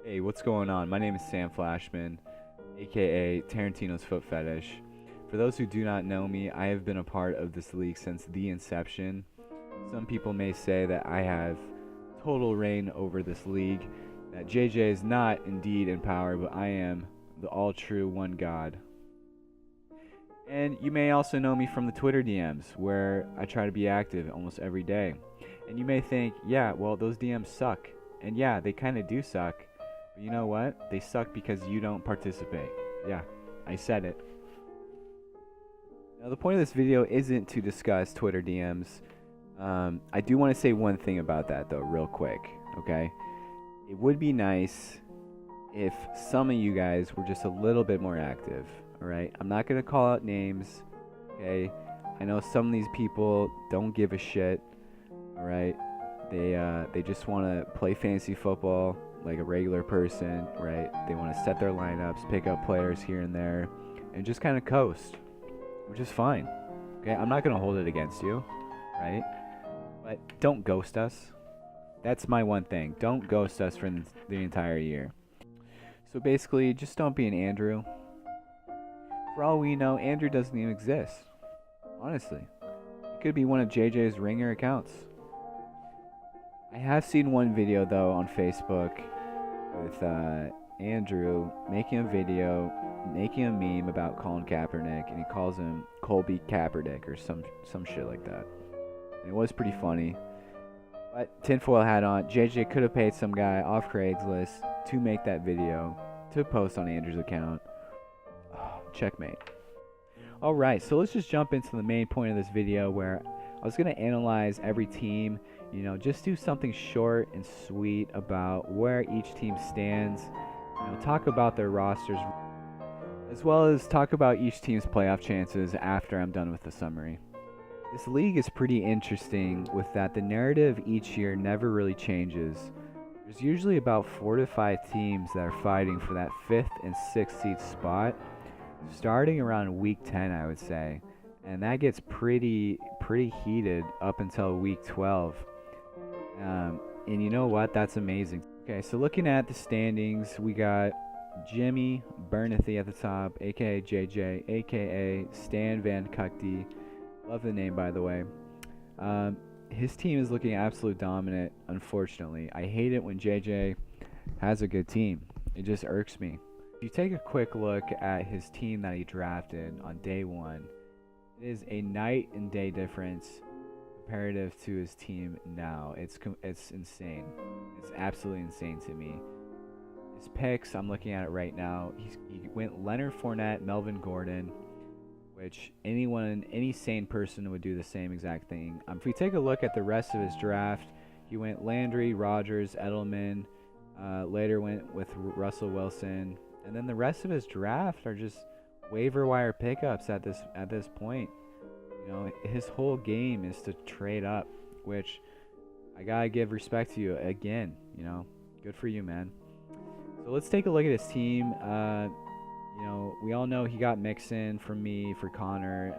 Hey, what's going on? My name is Sam Flashman, aka Tarantino's Foot Fetish. For those who do not know me, I have been a part of this league since the inception. Some people may say that I have total reign over this league, that JJ is not indeed in power, but I am the all true one God. And you may also know me from the Twitter DMs, where I try to be active almost every day. And you may think, yeah, well, those DMs suck. And yeah, they kind of do suck. But you know what? They suck because you don't participate. Yeah, I said it. Now, the point of this video isn't to discuss Twitter DMs. I do want to say one thing about that, though, real quick, okay? It would be nice if some of you guys were just a little bit more active, alright? I'm not going to call out names, okay? I know some of these people don't give a shit, alright? They just want to play fantasy football like a regular person, right? They want to set their lineups, pick up players here and there, and just kind of coast, which is fine, okay? I'm not going to hold it against you, right? But don't ghost us. That's my one thing. Don't ghost us for the entire year. So basically, just don't be an Andrew. For all we know, Andrew doesn't even exist. Honestly. It could be one of JJ's ringer accounts. I have seen one video, though, on Facebook with Andrew making a video, making a meme about Colin Kaepernick, and he calls him Colby Kaepernick or some shit like that. And it was pretty funny. But tinfoil hat on, JJ could have paid some guy off Craigslist to make that video, to post on Andrew's account. Oh, checkmate. Alright, so let's just jump into the main point of this video where I was going to analyze every team, you know, just do something short and sweet about where each team stands, you know, talk about their rosters, as well as talk about each team's playoff chances after I'm done with the summary. This league is pretty interesting with that the narrative each year never really changes. There's usually about 4 to 5 teams that are fighting for that 5th and 6th seed spot, starting around week 10, I would say. And that gets pretty heated up until week 12. And you know what? That's amazing. Okay, so looking at the standings, we got Jimmy Bernathy at the top, aka JJ, aka Stan Van Kukty. Love the name, by the way. His team is looking absolute dominant, unfortunately. I hate it when JJ has a good team. It just irks me. If you take a quick look at his team that he drafted on day 1, it is a night and day difference comparative to his team now. It's insane. It's absolutely insane to me. His picks, I'm looking at it right now. He went Leonard Fournette, Melvin Gordon, which any sane person would do the same exact thing. If we take a look at the rest of his draft, he went Landry, Rodgers, Edelman, later went with Russell Wilson, and then the rest of his draft are just waiver wire pickups at this point. You know, his whole game is to trade up, which I gotta give respect to you again. You know, good for you, man. So let's take a look at his team. You know, we all know he got Mixon from me for Connor.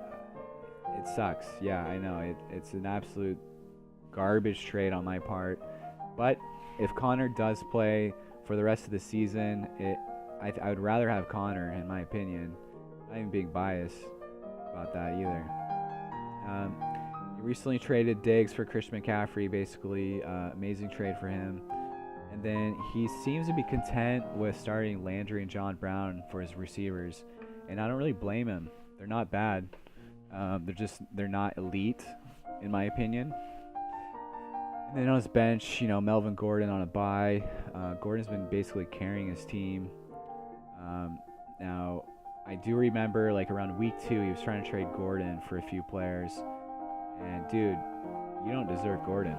It sucks. Yeah, I know. It's an absolute garbage trade on my part. But if Connor does play for the rest of the season, I would rather have Connor, in my opinion. Not even being biased about that either. He recently traded Diggs for Christian McCaffrey, basically. Amazing trade for him. And then he seems to be content with starting Landry and John Brown for his receivers. And I don't really blame him. They're not bad. They're not elite, in my opinion. And then on his bench, you know, Melvin Gordon on a bye. Gordon's been basically carrying his team. Now, I do remember, like, around week 2, he was trying to trade Gordon for a few players. And, dude, you don't deserve Gordon.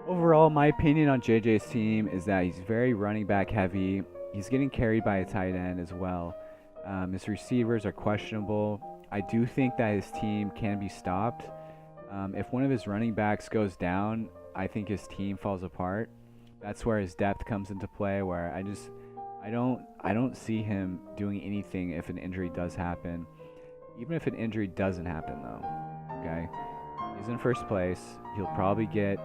Overall, my opinion on JJ's team is that he's very running back heavy. He's getting carried by a tight end as well. His receivers are questionable. I do think that his team can be stopped. If one of his running backs goes down, I think his team falls apart. That's where his depth comes into play, where I don't see him doing anything if an injury does happen. Even if an injury doesn't happen, though, okay? He's in first place. He'll probably get,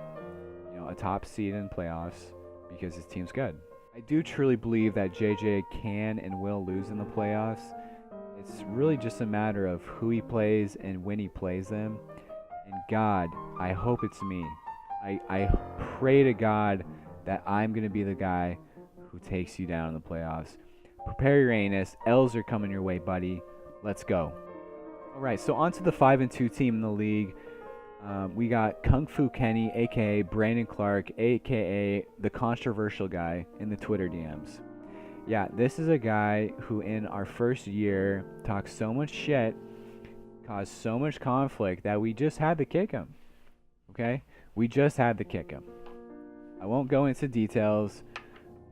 you know, a top seed in playoffs because his team's good. I do truly believe that JJ can and will lose in the playoffs. It's really just a matter of who he plays and when he plays them. And God, I hope it's me. I pray to God that I'm going to be the guy who takes you down in the playoffs. Prepare your anus. L's are coming your way, buddy. Let's go. All right, so on to the 5-2 team in the league. We got Kung Fu Kenny, a.k.a. Brandon Clark, a.k.a. the controversial guy in the Twitter DMs. Yeah, this is a guy who in our first year talked so much shit, caused so much conflict that we just had to kick him. Okay? We just had to kick him. I won't go into details,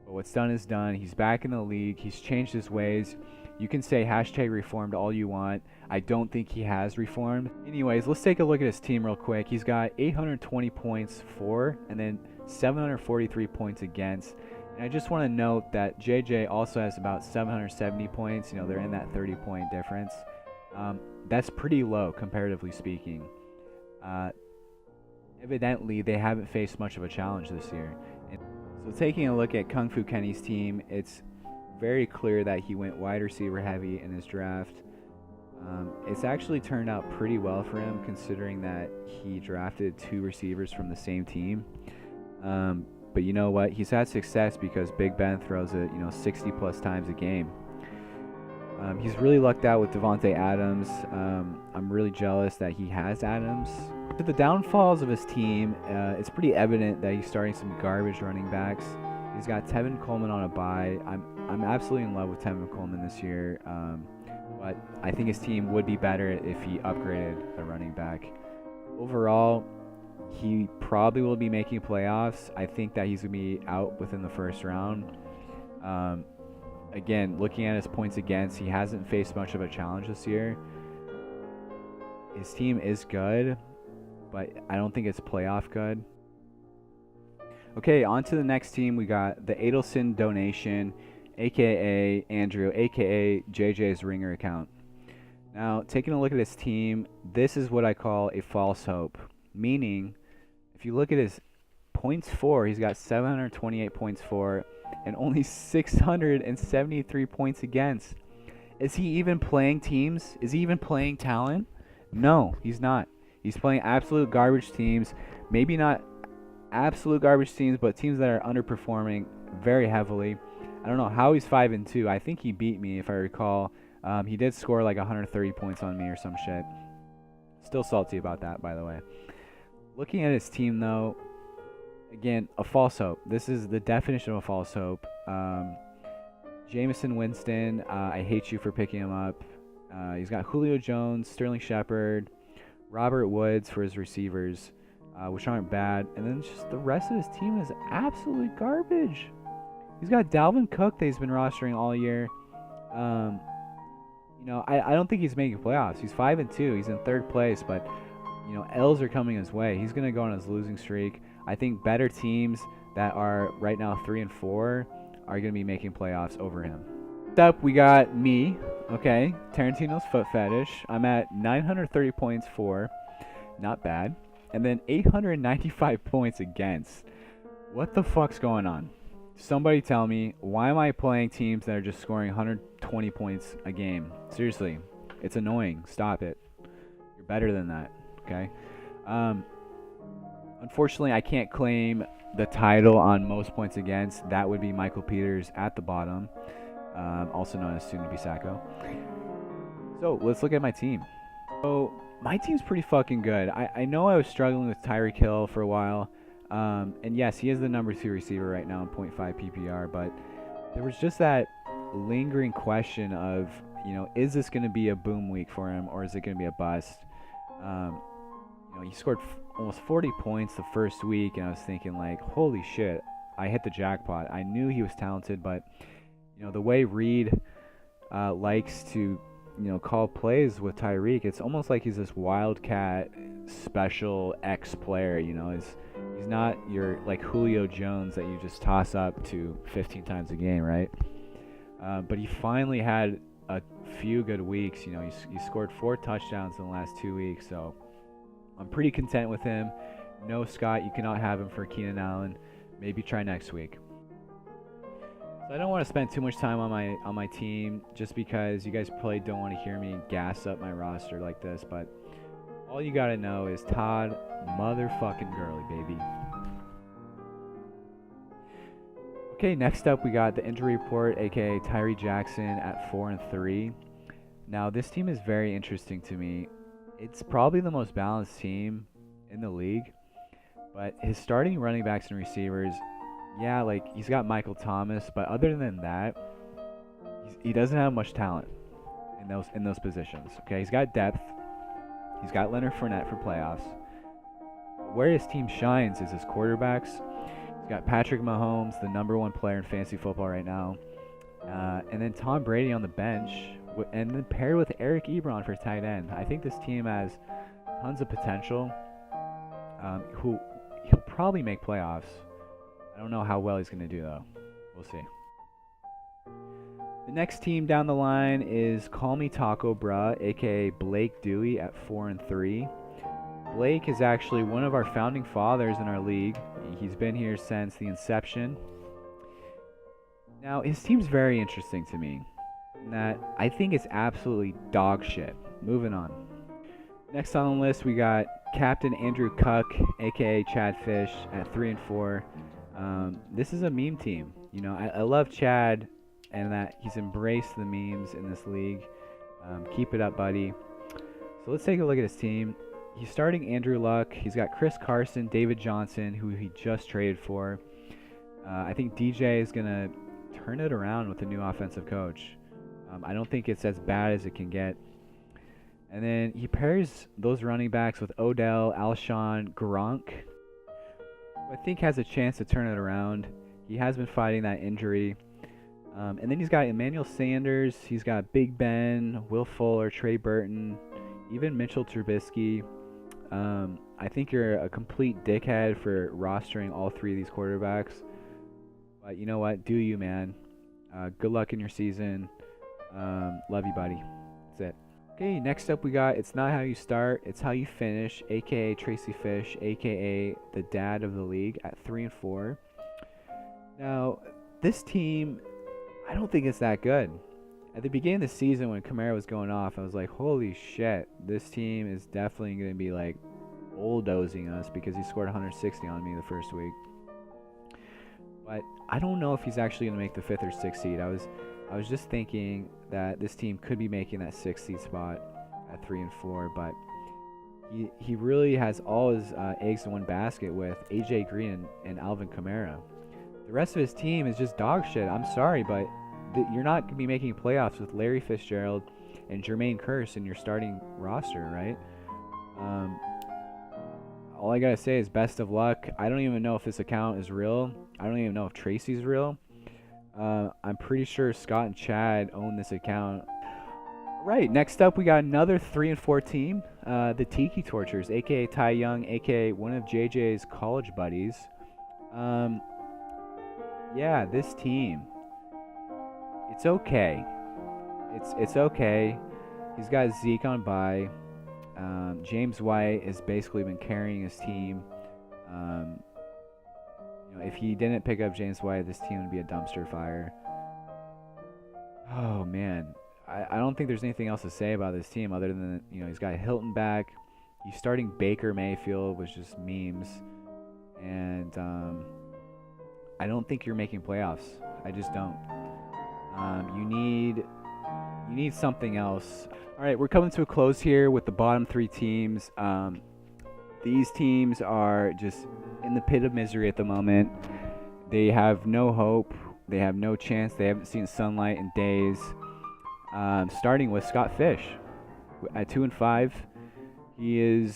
but what's done is done. He's back in the league. He's changed his ways. You can say hashtag reformed all you want. I don't think he has reformed. Anyways, let's take a look at his team real quick. He's got 820 points for, and then 743 points against. And I just want to note that JJ also has about 770 points. You know, they're in that 30-point difference. That's pretty low, comparatively speaking. Evidently, they haven't faced much of a challenge this year. And so taking a look at Kung Fu Kenny's team, it's very clear that he went wide receiver heavy in his draft. It's actually turned out pretty well for him, considering that he drafted 2 receivers from the same team. But you know what? He's had success because Big Ben throws it, 60 plus times a game. He's really lucked out with Devontae Adams. I'm really jealous that he has Adams. To the downfalls of his team, it's pretty evident that he's starting some garbage running backs. He's got Tevin Coleman on a bye. I'm absolutely in love with Tevin Coleman this year, but I think his team would be better if he upgraded a running back. Overall, he probably will be making playoffs. I think that he's going to be out within the first round. Again, looking at his points against, he hasn't faced much of a challenge this year. His team is good, but I don't think it's playoff good. Okay, on to the next team. We got the Adelson Donation, a.k.a. Andrew, a.k.a. JJ's Ringer account. Now, taking a look at his team, this is what I call a false hope. Meaning, if you look at his points for, he's got 728 points for and only 673 points against. Is he even playing teams? Is he even playing talent? No, he's not. He's playing absolute garbage teams. Maybe not absolute garbage teams, but teams that are underperforming very heavily. I don't know how he's 5-2. I think he beat me, if I recall. He did score like 130 points on me or some shit. Still salty about that, by the way. Looking at his team, though, again, a false hope. This is the definition of a false hope. Jameson Winston, I hate you for picking him up. He's got Julio Jones, Sterling Shepard, Robert Woods for his receivers, which aren't bad. And then just the rest of his team is absolute garbage. He's got Dalvin Cook that he's been rostering all year. I don't think he's making playoffs. He's 5-2. He's in 3rd place, but L's are coming his way. He's going to go on his losing streak. I think better teams that are right now 3-4 are going to be making playoffs over him. Next up, we got me, okay, Tarantino's Foot Fetish. I'm at 930 points for, not bad, and then 895 points against. What the fuck's going on? Somebody tell me, why am I playing teams that are just scoring 120 points a game? Seriously, it's annoying. Stop it. You're better than that, okay? Unfortunately, I can't claim the title on most points against. That would be Michael Peters at the bottom, also known as soon-to-be Sacco. So let's look at my team. So my team's pretty fucking good. I know I was struggling with Tyreek Hill for a while. And yes, he is the number 2 receiver right now in 0.5 PPR, but there was just that lingering question of, is this going to be a boom week for him, or is it going to be a bust? He scored almost 40 points the first week, and I was thinking, like, holy shit, I hit the jackpot. I knew he was talented, but, the way Reed likes to, call plays with Tyreek, it's almost like he's this wildcat special X player, He's not your, like, Julio Jones that you just toss up to 15 times a game, right? But he finally had a few good weeks. He scored 4 touchdowns in the last 2 weeks, so I'm pretty content with him. No, Scott, you cannot have him for Keenan Allen. Maybe try next week. So I don't want to spend too much time on my team just because you guys probably don't want to hear me gas up my roster like this, but all you gotta know is Todd motherfucking Gurley, baby. Okay, next up we got the injury report, aka Tyree Jackson at 4-3. Now this team is very interesting to me. It's probably the most balanced team in the league, but his starting running backs and receivers, yeah, like he's got Michael Thomas, but other than that, he doesn't have much talent in those positions. Okay, he's got depth. He's got Leonard Fournette for playoffs. Where his team shines is his quarterbacks. He's got Patrick Mahomes, the #1 player in fantasy football right now, and then Tom Brady on the bench, and then paired with Eric Ebron for tight end. I think this team has tons of potential. He'll probably make playoffs. I don't know how well he's going to do, though. We'll see. The next team down the line is Call Me Taco Bruh, a.k.a. Blake Dewey at 4-3. Blake is actually one of our founding fathers in our league. He's been here since the inception. Now, his team's very interesting to me, in that I think it's absolutely dog shit. Moving on. Next on the list, we got Captain Andrew Cuck, a.k.a. Chad Fish, at 3-4. This is a meme team. You know, I love Chad and that he's embraced the memes in this league. Keep it up, buddy. So let's take a look at his team. He's starting Andrew Luck. He's got Chris Carson, David Johnson, who he just traded for. I think DJ is going to turn it around with the new offensive coach. I don't think it's as bad as it can get. And then he pairs those running backs with Odell, Alshon, Gronk, who I think has a chance to turn it around. He has been fighting that injury. And then he's got Emmanuel Sanders. He's got Big Ben, Will Fuller, Trey Burton, even Mitchell Trubisky. I think you're a complete dickhead for rostering all three of these quarterbacks. But you know what? Do you, man. Good luck in your season. Love you, buddy. That's it. Okay, next up we got It's Not How You Start, It's How You Finish, a.k.a. Tracy Fish, a.k.a. the dad of the league at 3-4. Now, this team, I don't think it's that good. At the beginning of the season when Kamara was going off, I was like, holy shit, this team is definitely going to be like bulldozing us because he scored 160 on me the first week. But I don't know if he's actually going to make the 5th or 6th seed. I was just thinking that this team could be making that 6th seed spot at 3-4, but he really has all his eggs in one basket with AJ Green and Alvin Kamara. The rest of his team is just dog shit. I'm sorry, but you're not going to be making playoffs with Larry Fitzgerald and Jermaine Kearse in your starting roster, right? All I got to say is best of luck. I don't even know if this account is real. I don't even know if Tracy's real. I'm pretty sure Scott and Chad own this account. Right, next up we got another 3-4 team, the Tiki Tortures, a.k.a. Ty Young, a.k.a. one of JJ's college buddies. Yeah, this team, it's okay. It's okay. He's got Zeke on bye. James White has basically been carrying his team. If he didn't pick up James White, this team would be a dumpster fire. Oh man, I don't think there's anything else to say about this team other than he's got Hilton back. He's starting Baker Mayfield, which is memes, and I don't think you're making playoffs. I just don't. You need something else. All right, we're coming to a close here with the bottom 3 teams. These teams are just in the pit of misery at the moment. They have no hope. They have no chance. They haven't seen sunlight in days. Starting with Scott Fish at 2-5. He is,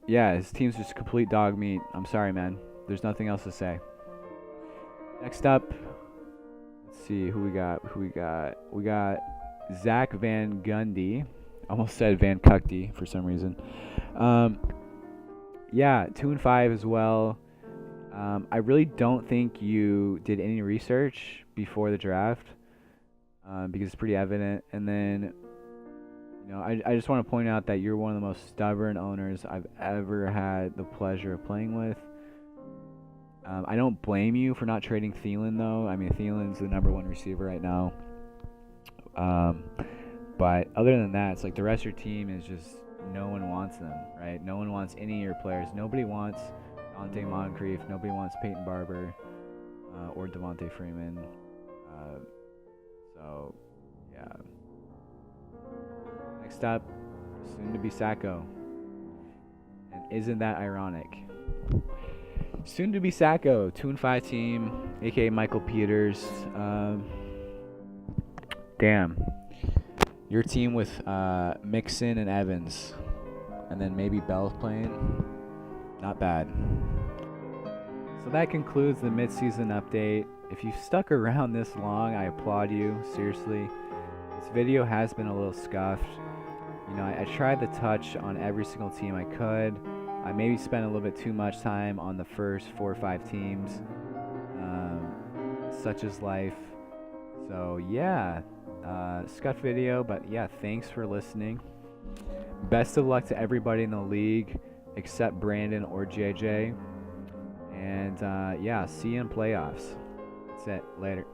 his team's just complete dog meat. I'm sorry, man. There's nothing else to say. Next up, let's see who we got. We got Zach Van Gundy. Almost said Van Cuckdy for some reason. 2-5 as well. I really don't think you did any research before the draft because it's pretty evident. And then, I just want to point out that you're one of the most stubborn owners I've ever had the pleasure of playing with. I don't blame you for not trading Thielen, though. I mean, Thielen's the number one receiver right now. But other than that, it's like the rest of your team is just no one wants them, right? No one wants any of your players. Nobody wants Dante Moncrief. Nobody wants Peyton Barber or Devontae Freeman. So, yeah. Next up, soon to be Sacco. And isn't that ironic? Soon to be Sacco, 2-5 team, aka Michael Peters. Damn. Your team with Mixon and Evans, and then maybe Bell playing. Not bad. So that concludes the midseason update. If you've stuck around this long, I applaud you. Seriously. This video has been a little scuffed. You know, I tried to touch on every single team I could. I maybe spent a little bit too much time on the first 4 or 5 teams. Such is life. So yeah, scuffed video, but yeah, thanks for listening. Best of luck to everybody in the league except Brandon or JJ. And yeah, see you in playoffs. That's it. Later.